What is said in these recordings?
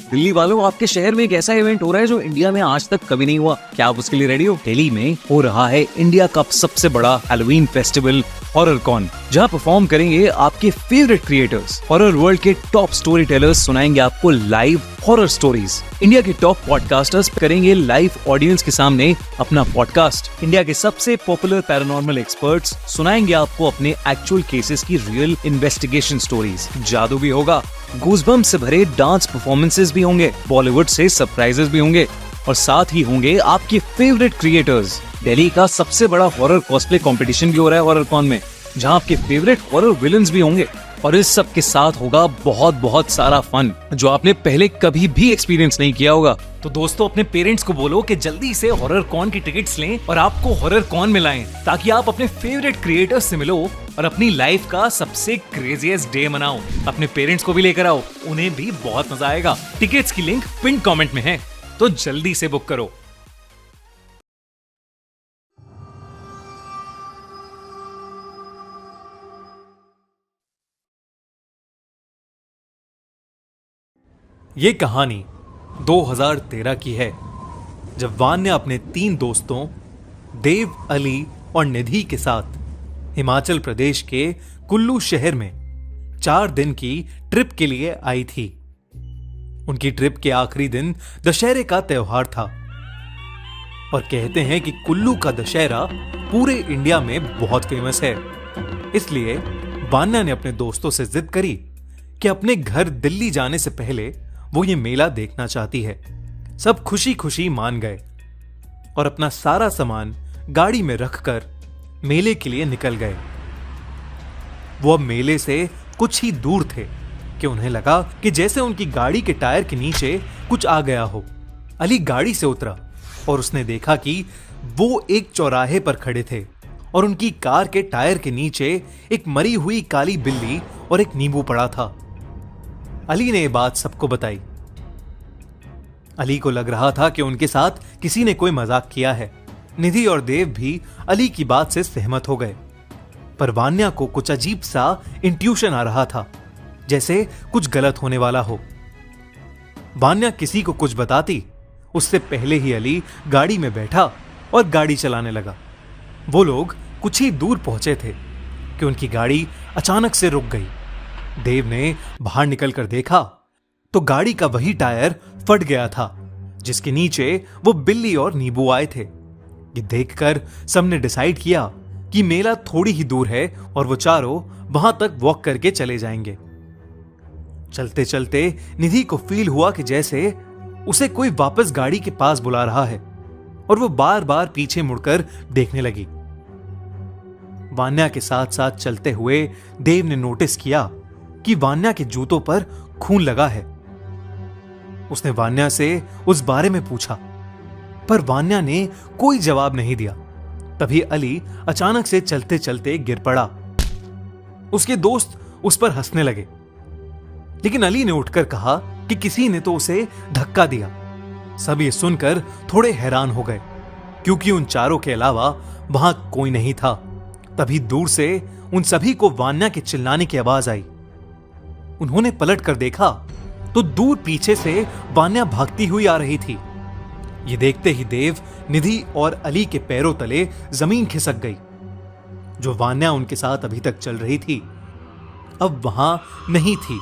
दिल्ली वालों, आपके शहर में एक ऐसा इवेंट हो रहा है जो इंडिया में आज तक कभी नहीं हुआ। क्या आप उसके लिए रेडी हो? दिल्ली में हो रहा है इंडिया का सबसे बड़ा हैलोवीन फेस्टिवल हॉररकॉन, जहां परफॉर्म करेंगे आपके फेवरेट क्रिएटर्स। हॉरर वर्ल्ड के टॉप स्टोरी टेलर्स सुनाएंगे आपको लाइव हॉरर स्टोरीज। इंडिया के टॉप पॉडकास्टर्स करेंगे लाइव ऑडियंस के सामने अपना पॉडकास्ट। इंडिया के सबसे पॉपुलर पैरानॉर्मल एक्सपर्ट्स सुनाएंगे आपको अपने एक्चुअल केसेस की रियल इन्वेस्टिगेशन स्टोरीज। जादू भी होगा, गूज़बम्प्स से भरे डांस परफॉर्मेंसेस भी होंगे, बॉलीवुड से सरप्राइजेस भी होंगे और साथ ही होंगे आपके फेवरेट क्रिएटर्स। दिल्ली का सबसे बड़ा हॉरर कॉस्प्ले कंपटीशन भी हो रहा है हॉररकॉन में, जहां आपके फेवरेट हॉरर विलन्स भी होंगे और इस सब के साथ होगा बहुत सारा फन जो आपने पहले कभी भी एक्सपीरियंस नहीं किया होगा। तो दोस्तों, अपने पेरेंट्स को बोलो कि जल्दी से हॉररकॉन की टिकट्स लें और आपको हॉररकॉन में लाएं, ताकि आप अपने फेवरेट क्रिएटर्स से मिलो और अपनी लाइफ का सबसे क्रेजीएस्ट डे मनाओ। अपने पेरेंट्स को भी लेकर आओ, उन्हें भी बहुत मजा आएगा। टिकट्स की लिंक पिन कमेंट में है, तो जल्दी से बुक करो। ये कहानी 2013 की है, जब वान्या अपने 3 दोस्तों देव, अली और निधि के साथ हिमाचल प्रदेश के कुल्लू शहर में 4 दिन की ट्रिप के लिए आई थी। उनकी ट्रिप के आखिरी दिन दशहरे का त्योहार था और कहते हैं कि कुल्लू का दशहरा पूरे इंडिया में बहुत फेमस है। इसलिए वान्या ने अपने दोस्तों से जिद करी कि अपने घर दिल्ली जाने से पहले वो ये मेला देखना चाहती है। सब खुशी खुशी मान गए और अपना सारा सामान गाड़ी में रखकर मेले के लिए निकल गए। वो अब मेले से कुछ ही दूर थे कि उन्हें लगा कि जैसे उनकी गाड़ी के टायर के नीचे कुछ आ गया हो। अली गाड़ी से उतरा और उसने देखा कि वो एक चौराहे पर खड़े थे और उनकी कार के टायर के नीचे एक मरी हुई काली बिल्ली और एक नींबू पड़ा था। अली ने यह बात सबको बताई। अली को लग रहा था कि उनके साथ किसी ने कोई मजाक किया है। निधि और देव भी अली की बात से सहमत हो गए, पर वान्या को कुछ अजीब सा इंट्यूशन आ रहा था, जैसे कुछ गलत होने वाला हो। वान्या किसी को कुछ बताती उससे पहले ही अली गाड़ी में बैठा और गाड़ी चलाने लगा। वो लोग कुछ ही दूर पहुंचे थे कि उनकी गाड़ी अचानक से रुक गई। देव ने बाहर निकलकर देखा तो गाड़ी का वही टायर फट गया था जिसके नीचे वो बिल्ली और नींबू आए थे। ये देखकर सबने डिसाइड किया कि मेला थोड़ी ही दूर है और वो चारों वहां तक वॉक करके चले जाएंगे। चलते चलते निधि को फील हुआ कि जैसे उसे कोई वापस गाड़ी के पास बुला रहा है और वो बार बार पीछे मुड़कर देखने लगी। वान्या के साथ साथ चलते हुए देव ने नोटिस किया कि वान्या के जूतों पर खून लगा है। उसने वान्या से उस बारे में पूछा, पर वान्या ने कोई जवाब नहीं दिया। तभी अली अचानक से चलते चलते गिर पड़ा। उसके दोस्त उस पर हंसने लगे, लेकिन अली ने उठकर कहा कि किसी ने तो उसे धक्का दिया। सब ये सुनकर थोड़े हैरान हो गए, क्योंकि उन चारों के अलावा वहां कोई नहीं था। तभी दूर से उन सभी को वान्या के चिल्लाने की आवाज आई। उन्होंने पलट कर देखा तो दूर पीछे से वान्या भागती हुई आ रही थी। ये देखते ही देव, निधि और अली के पैरों तले जमीन खिसक गई। जो वान्या उनके साथ अभी तक चल रही थी, अब वहां नहीं थी।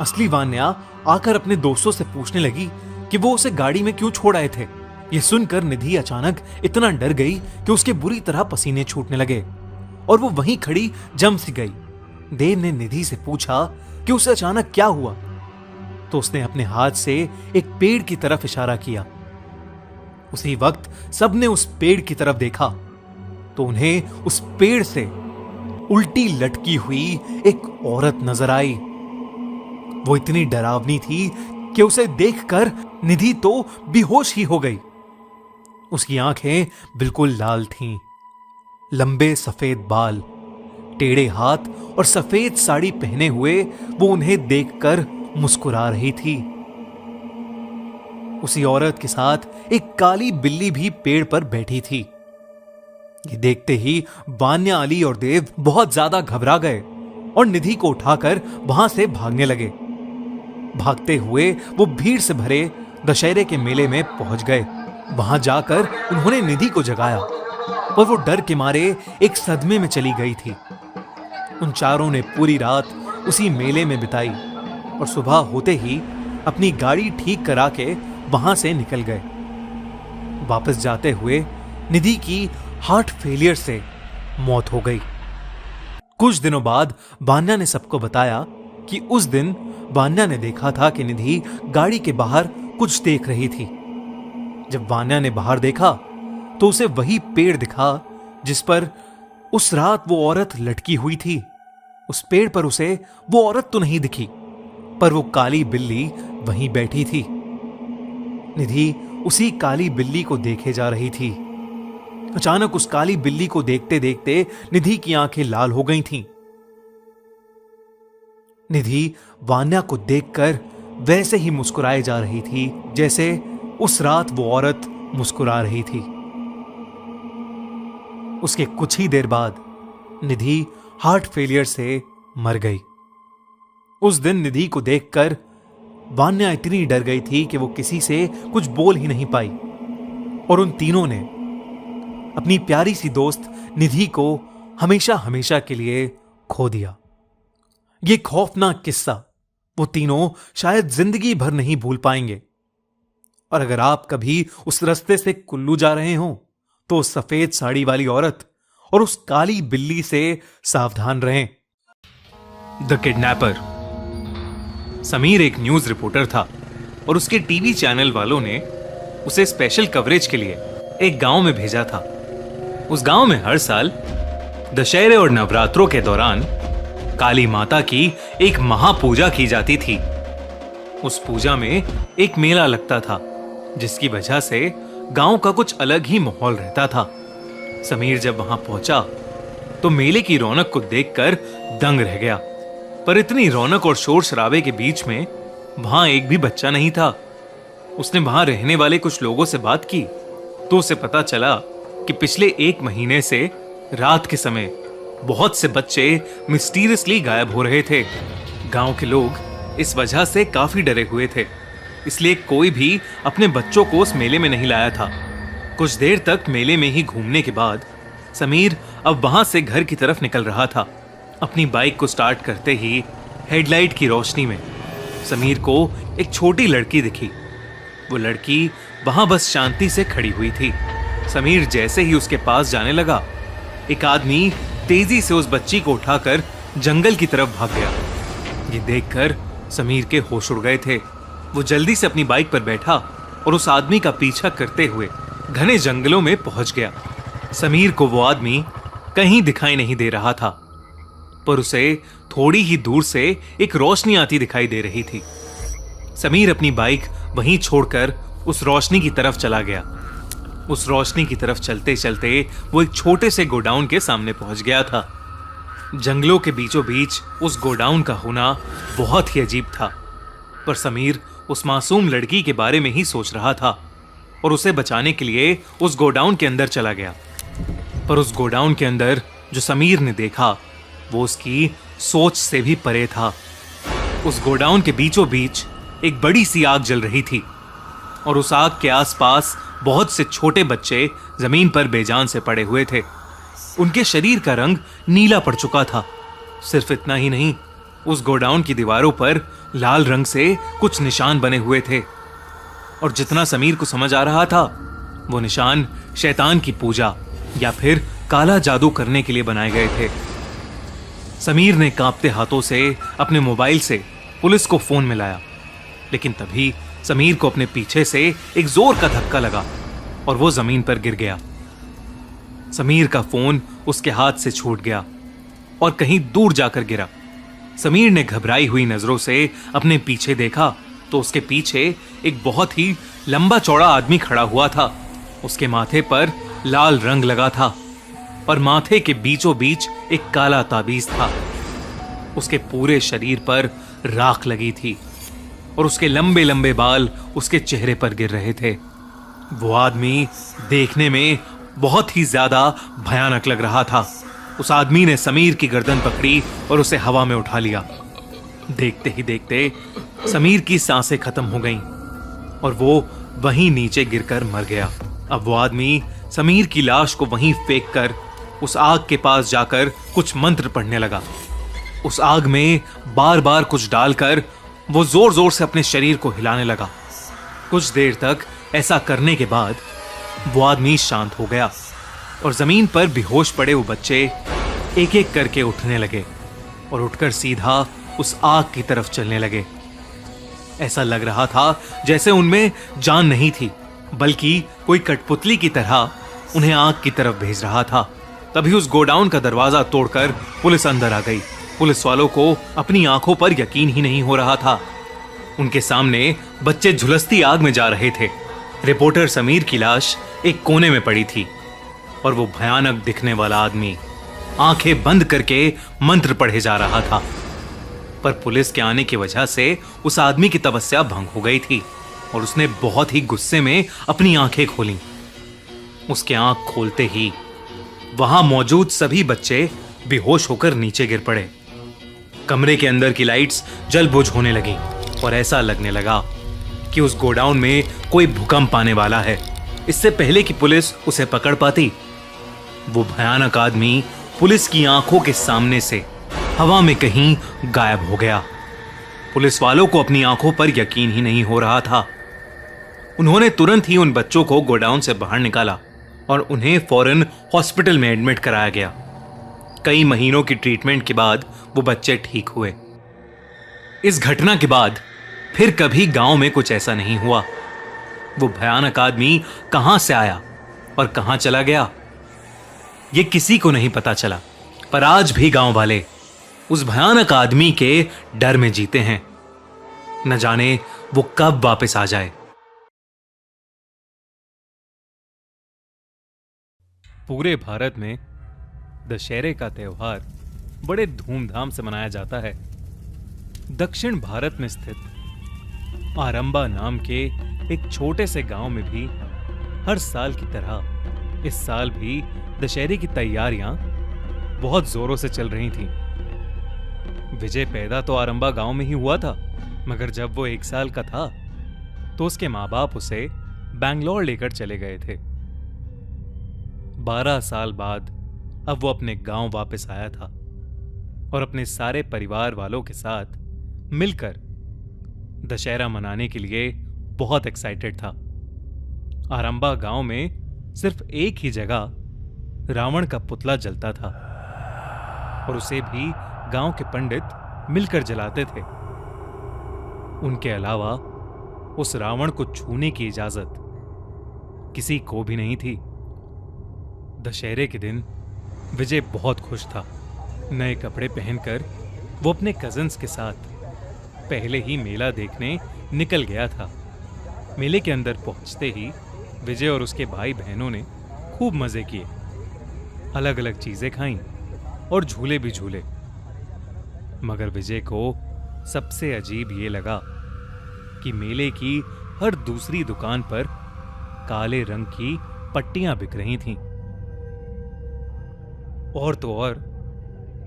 असली वान्या आकर अपने दोस्तों से पूछने लगी कि वो उसे गाड़ी में क्यों छोड़ आए थे। ये सुनकर निधि अचानक इतना डर गई कि उसके बुरी तरह पसीने छूटने लगे और वो वहीं खड़ी जम सी गई। देव ने निधि से पूछा कि उसे अचानक क्या हुआ, तो उसने अपने हाथ से एक पेड़ की तरफ इशारा किया। उसी वक्त सबने उस पेड़ की तरफ देखा तो उन्हें उस पेड़ से उल्टी लटकी हुई एक औरत नजर आई। वो इतनी डरावनी थी कि उसे देखकर निधि तो बेहोश ही हो गई। उसकी आंखें बिल्कुल लाल थीं, लंबे सफेद बाल, टेढ़े हाथ और सफेद साड़ी पहने हुए वो उन्हें देखकर मुस्कुरा रही थी। उसी औरत के साथ एक काली बिल्ली भी पेड़ पर बैठी थी। ये देखते ही वान्या, अली और देव बहुत ज्यादा घबरा गए और निधि को उठाकर वहां से भागने लगे। भागते हुए वो भीड़ से भरे दशहरे के मेले में पहुंच गए। वहां जाकर उन्होंने निधि को जगाया, पर वो डर के मारे एक सदमे में चली गई थी। उन चारों ने पूरी रात उसी मेले में बिताई और सुबह होते ही अपनी गाड़ी ठीक करा के वहां से निकल गए। वापस जाते हुए निधि की हार्ट फेलियर से मौत हो गई। कुछ दिनों बाद वान्या ने सबको बताया कि उस दिन वान्या ने देखा था कि निधि गाड़ी के बाहर कुछ देख रही थी। जब वान्या ने बाहर देखा तो उसे वही पेड़ दिखा जिस पर उस रात वो औरत लटकी हुई थी। उस पेड़ पर उसे वो औरत तो नहीं दिखी, पर वो काली बिल्ली वहीं बैठी थी। निधि उसी काली बिल्ली को देखे जा रही थी। अचानक उस काली बिल्ली को देखते देखते निधि की आंखें लाल हो गई थीं। निधि वान्या को देखकर वैसे ही मुस्कुराए जा रही थी जैसे उस रात वो औरत मुस्कुरा रही थी। उसके कुछ ही देर बाद निधि हार्ट फेलियर से मर गई। उस दिन निधि को देखकर वान्या इतनी डर गई थी कि वो किसी से कुछ बोल ही नहीं पाई और उन तीनों ने अपनी प्यारी सी दोस्त निधि को हमेशा हमेशा के लिए खो दिया। ये खौफनाक किस्सा वो तीनों शायद जिंदगी भर नहीं भूल पाएंगे। और अगर आप कभी उस रास्ते से कुल्लू जा रहे हो तो उस सफेद साड़ी वाली औरत और उस काली बिल्ली से सावधान रहें। The kidnapper. समीर एक न्यूज रिपोर्टर था और उसके टीवी चैनल वालों ने उसे स्पेशल कवरेज के लिए एक गांव में भेजा था। उस गांव में हर साल दशहरे और नवरात्रों के दौरान काली माता की एक महापूजा की जाती थी। उस पूजा में एक मेला लगता था जिसकी वजह से गांव का कुछ अलग ही माहौल रहता था। समीर जब वहां पहुंचा तो मेले की रौनक को देखकर दंग रह गया, पर इतनी रौनक और शोर शराबे के बीच में वहां एक भी बच्चा नहीं था। उसने वहां रहने वाले कुछ लोगों से बात की तो उसे पता चला कि पिछले 1 महीने से रात के समय बहुत से बच्चे मिस्टीरियसली गायब हो रहे थे। गांव के लोग इस वजह से काफी डरे हुए थे, इसलिए कोई भी अपने बच्चों को उस मेले में नहीं लाया था। कुछ देर तक मेले में ही घूमने के बाद समीर अब वहां से घर की तरफ निकल रहा था। अपनी बाइक को स्टार्ट करते ही हेडलाइट की रोशनी में समीर को एक छोटी लड़की दिखी। वो लड़की वहां बस शांति से खड़ी हुई थी। समीर जैसे ही उसके पास जाने लगा, एक आदमी तेजी से उस बच्ची को उठाकर जंगल की तरफ भाग गया। ये देखकर समीर के होश उड़ गए थे। वो जल्दी से अपनी बाइक पर बैठा और उस आदमी का पीछा करते हुए घने जंगलों में पहुंच गया। समीर को वो आदमी कहीं दिखाई नहीं दे रहा था, पर उसे थोड़ी ही दूर से एक रोशनी आती दिखाई दे रही थी। समीर अपनी बाइक वहीं छोड़कर उस रोशनी की तरफ चला गया। उस रोशनी की तरफ चलते चलते वो एक छोटे से गोडाउन के सामने पहुंच गया था। जंगलों के बीचों बीच उस गोडाउन का होना बहुत ही अजीब था, पर समीर उस मासूम लड़की के बारे में ही सोच रहा था और उसे बचाने के लिए उस गोडाउन के अंदर चला गया। पर उस गोडाउन के अंदर जो समीर ने देखा वो उसकी सोच से भी परे था। उस गोडाउन के बीचों बीच एक बड़ी सी आग जल रही थी और उस आग के आसपास बहुत से छोटे बच्चे जमीन पर बेजान से पड़े हुए थे। उनके शरीर का रंग नीला पड़ चुका था। सिर्फ इतना ही नहीं, उस गोडाउन की दीवारों पर लाल रंग से कुछ निशान बने हुए थे और जितना समीर को समझ आ रहा था वो निशान शैतान की पूजा या फिर काला जादू करने के लिए बनाए गए थे। समीर ने कांपते हाथों से अपने मोबाइल से पुलिस को फोन मिलाया, लेकिन तभी समीर को अपने पीछे से एक जोर का धक्का लगा और वो जमीन पर गिर गया। समीर का फोन उसके हाथ से छूट गया और कहीं दूर जाकर गिरा। समीर ने घबराई हुई नजरों से अपने पीछे देखा तो उसके पीछे एक बहुत ही लंबा चौड़ा आदमी खड़ा हुआ था। उसके माथे पर लाल रंग लगा था और माथे के बीचों बीच एक काला ताबीज था। उसके पूरे शरीर पर राख लगी थी और उसके लंबे लंबे बाल उसके चेहरे पर गिर रहे थे। वो आदमी देखने में बहुत ही ज्यादा भयानक लग रहा था। उस आदमी ने समीर की गर्दन पकड़ी और उसे हवा में उठा लिया। देखते ही देखते समीर की सांसें खत्म हो गईं और वो वहीं नीचे गिरकर मर गया। अब वो आदमी समीर की लाश को वहीं फेंक कर उस आग के पास जाकर कुछ मंत्र पढ़ने लगा। उस आग में बार बार कुछ डालकर वो जोर जोर से अपने शरीर को हिलाने लगा। कुछ देर तक ऐसा करने के बाद वो आदमी शांत हो गया और जमीन पर बेहोश पड़े वो बच्चे एक एक करके उठने लगे और उठकर सीधा उस आग की तरफ चलने लगे। ऐसा लग रहा था जैसे उनमें जान नहीं थी, बल्कि कोई कठपुतली की तरह उन्हें आग की तरफ भेज रहा था। तभी उस गोडाउन का दरवाजा तोड़कर पुलिस अंदर आ गई। पुलिस वालों को अपनी आंखों पर यकीन ही नहीं हो रहा था। उनके सामने बच्चे झुलसती आग में जा रहे थे। रिपोर्टर समीर की लाश एक कोने में पड़ी थी और वो भयानक दिखने वाला आदमी आंखें बंद करके मंत्र पढ़े जा रहा था। पर पुलिस के आने की वजह से उस आदमी की तपस्या भंग हो गई थी और उसने बहुत ही गुस्से में अपनी आंखें खोली। उसके आंख खोलते ही वहां मौजूद सभी बच्चे बेहोश होकर नीचे गिर पड़े। कमरे के अंदर की लाइट्स जल बुझ होने लगी और ऐसा लगने लगा कि उस गोडाउन में कोई भूकंप आने वाला है। इससे पहले कि पुलिस उसे पकड़ पाती, वो भयानक आदमी पुलिस की आंखों के सामने से हवा में कहीं गायब हो गया। पुलिस वालों को अपनी आंखों पर यकीन ही नहीं हो रहा था। उन्होंने तुरंत ही उन बच्चों को गोडाउन से बाहर निकाला और उन्हें फौरन हॉस्पिटल में एडमिट कराया गया। कई महीनों की ट्रीटमेंट के बाद वो बच्चे ठीक हुए। इस घटना के बाद फिर कभी गांव में कुछ ऐसा नहीं हुआ। वो भयानक आदमी कहां से आया और कहां चला गया, ये किसी को नहीं पता चला। पर आज भी गांव वाले उस भयानक आदमी के डर में जीते हैं। न जाने वो कब वापस आ जाए। पूरे भारत में दशहरे का त्योहार बड़े धूमधाम से मनाया जाता है। दक्षिण भारत में स्थित आरंबा नाम के एक छोटे से गांव में भी हर साल की तरह इस साल भी दशहरे की तैयारियां बहुत जोरों से चल रही थीं। विजय पैदा तो आरंबा गांव में ही हुआ था, मगर जब वो 1 साल का था तो उसके माँ बाप उसे बैंगलोर लेकर चले गए थे। 12 साल बाद अब वो अपने गांव वापस आया था और अपने सारे परिवार वालों के साथ मिलकर दशहरा मनाने के लिए बहुत एक्साइटेड था। आरंबा गांव में सिर्फ एक ही जगह रावण का पुतला जलता था और उसे भी गांव के पंडित मिलकर जलाते थे। उनके अलावा उस रावण को छूने की इजाजत किसी को भी नहीं थी। दशहरे के दिन विजय बहुत खुश था। नए कपड़े पहनकर वो अपने कजिन्स के साथ पहले ही मेला देखने निकल गया था। मेले के अंदर पहुंचते ही विजय और उसके भाई बहनों ने खूब मजे किए, अलग अलग चीजें खाईं और झूले भी झूले। मगर विजय को सबसे अजीब ये लगा कि मेले की हर दूसरी दुकान पर काले रंग की पट्टियां बिक रही थीं। और तो और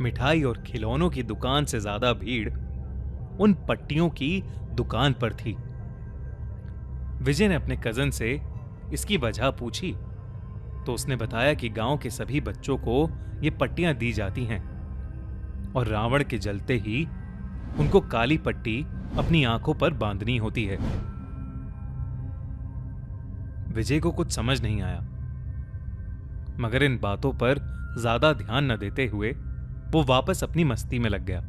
मिठाई और खिलौनों की दुकान से ज्यादा भीड़ उन पट्टियों की दुकान पर थी। विजय ने अपने कजन से इसकी वजह पूछी तो उसने बताया कि गांव के सभी बच्चों को ये पट्टियां दी जाती हैं और रावण के जलते ही उनको काली पट्टी अपनी आंखों पर बांधनी होती है। विजय को कुछ समझ नहीं आया, मगर इन बातों पर ज्यादा ध्यान न देते हुए वो वापस अपनी मस्ती में लग गया।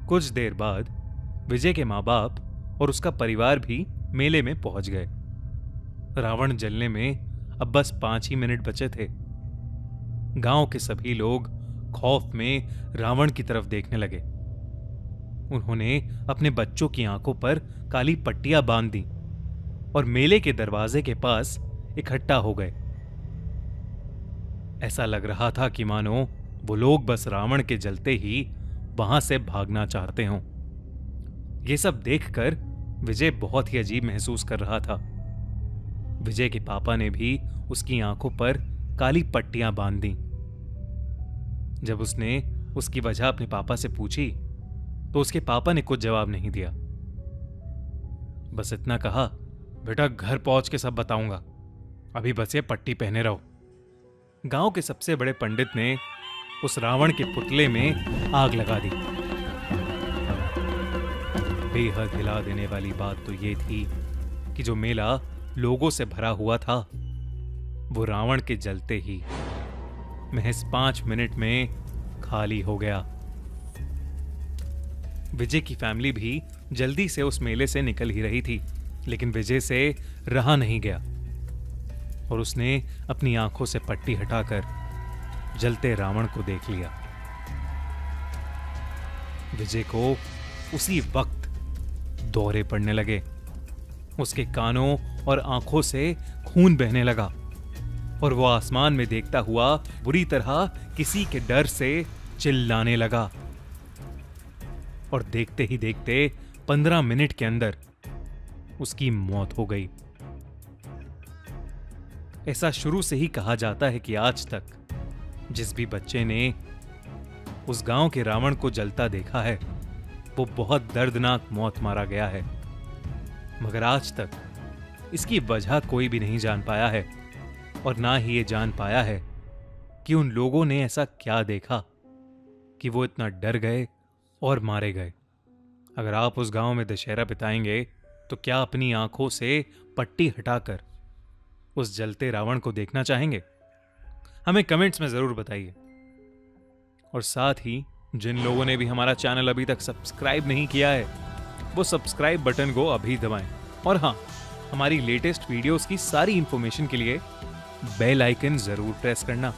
कुछ देर बाद विजय के माँ बाप और उसका परिवार भी मेले में पहुंच गए। रावण जलने में अब बस 5 ही मिनट बचे थे। गांव के सभी लोग खौफ में रावण की तरफ देखने लगे। उन्होंने अपने बच्चों की आंखों पर काली पट्टियां बांध दी और मेले के दरवाजे के पास इकट्ठा हो गए। ऐसा लग रहा था कि मानो वो लोग बस रावण के जलते ही वहां से भागना चाहते हों। ये सब देखकर विजय बहुत ही अजीब महसूस कर रहा था। विजय के पापा ने भी उसकी आंखों पर काली पट्टियां बांध दी। जब उसने उसकी वजह अपने पापा से पूछी तो उसके पापा ने कुछ जवाब नहीं दिया। बस इतना कहा, बेटा घर पहुंच के सब बताऊंगा, अभी बस ये पट्टी पहने रहो। गांव के सबसे बड़े पंडित ने उस रावण के पुतले में आग लगा दी। बेहद हिला देने वाली बात तो ये थी कि जो मेला लोगों से भरा हुआ था वो रावण के जलते ही महज 5 मिनट में खाली हो गया। विजय की फैमिली भी जल्दी से उस मेले से निकल ही रही थी, लेकिन विजय से रहा नहीं गया और उसने अपनी आंखों से पट्टी हटाकर जलते रावण को देख लिया। विजय को उसी वक्त दौरे पड़ने लगे। उसके कानों और आंखों से खून बहने लगा और वो आसमान में देखता हुआ बुरी तरह किसी के डर से चिल्लाने लगा। और देखते ही देखते 15 मिनट के अंदर उसकी मौत हो गई। ऐसा शुरू से ही कहा जाता है कि आज तक जिस भी बच्चे ने उस गांव के रावण को जलता देखा है वो बहुत दर्दनाक मौत मारा गया है, मगर आज तक इसकी वजह कोई भी नहीं जान पाया है और ना ही ये जान पाया है कि उन लोगों ने ऐसा क्या देखा कि वो इतना डर गए और मारे गए। अगर आप उस गांव में दशहरा बिताएंगे तो क्या अपनी आंखों से पट्टी हटाकर उस जलते रावण को देखना चाहेंगे? हमें कमेंट्स में जरूर बताइए। और साथ ही जिन लोगों ने भी हमारा चैनल अभी तक सब्सक्राइब नहीं किया है वो सब्सक्राइब बटन को अभी दबाएं। और हाँ, हमारी लेटेस्ट वीडियोस की सारी इंफॉर्मेशन के लिए बेल आइकन जरूर प्रेस करना।